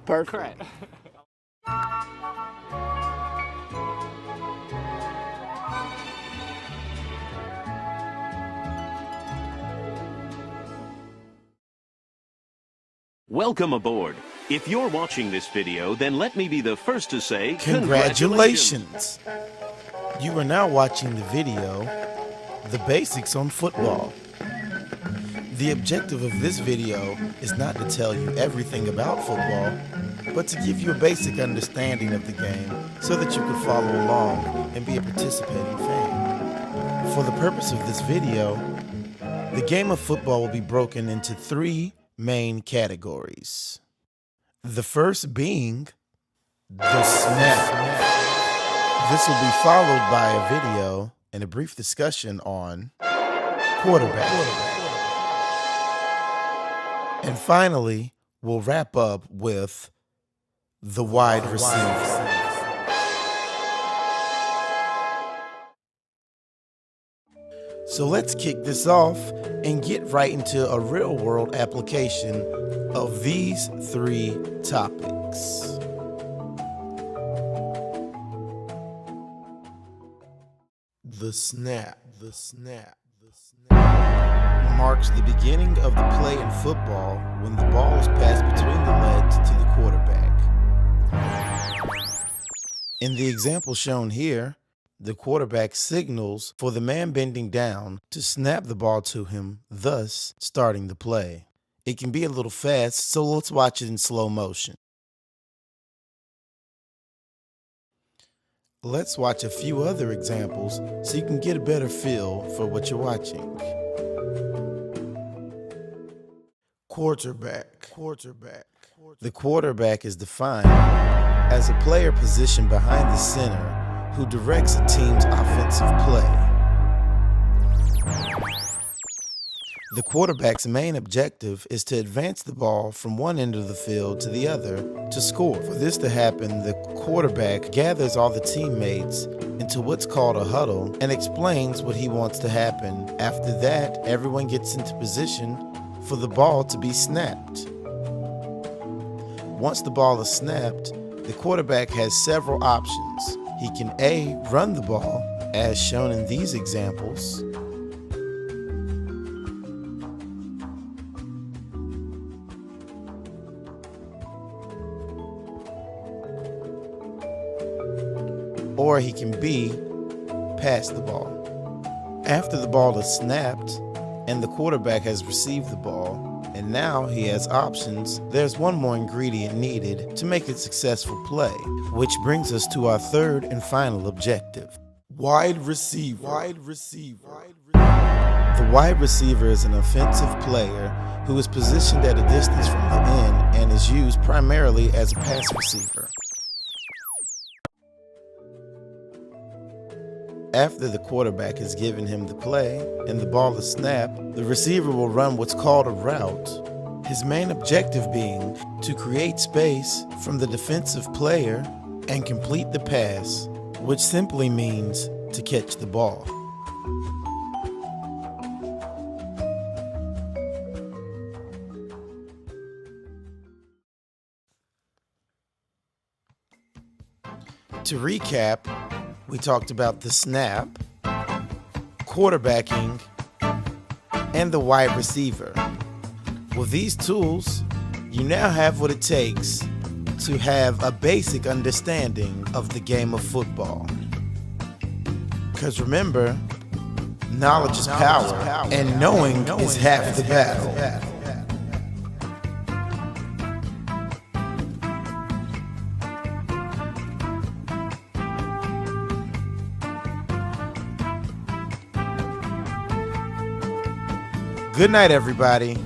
Perfect. Welcome aboard. If you're watching this video, then let me be the first to say Congratulations! You are now watching the video, The Basics on Football. The objective of this video is not to tell you everything about football, but to give you a basic understanding of the game so that you can follow along and be a participating fan. For the purpose of this video, the game of football will be broken into three main categories. The first being the snap. This will be followed by a video and a brief discussion on quarterback. And finally, we'll wrap up with the wide receiver. So let's kick this off and get right into a real-world application of these three topics. The snap. Marks the beginning of the play in football when the ball is passed between the legs to the quarterback. In the example shown here, the quarterback signals for the man bending down to snap the ball to him, thus starting the play. It can be a little fast, so let's watch it in slow motion. Let's watch a few other examples so you can get a better feel for what you're watching. Quarterback. The quarterback is defined as a player positioned behind the center who directs a team's offensive play. The quarterback's main objective is to advance the ball from one end of the field to the other to score. For this to happen, the quarterback gathers all the teammates into what's called a huddle and explains what he wants to happen. After that, everyone gets into position for the ball to be snapped. Once the ball is snapped, the quarterback has several options. He can A, run the ball, as shown in these examples, or he can B, pass the ball. After the ball is snapped and the quarterback has received the ball, and now he has options, there's one more ingredient needed to make a successful play, which brings us to our third and final objective. Wide receiver. The wide receiver is an offensive player who is positioned at a distance from the end and is used primarily as a pass receiver. After the quarterback has given him the play and the ball is snapped, the receiver will run what's called a route. his main objective being to create space from the defensive player and complete the pass, which simply means to catch the ball. To recap, we talked about the snap, quarterbacking, and the wide receiver. With these tools, you now have what it takes to have a basic understanding of the game of football. Because remember, knowledge is power, and knowing is half the battle. Good night, everybody.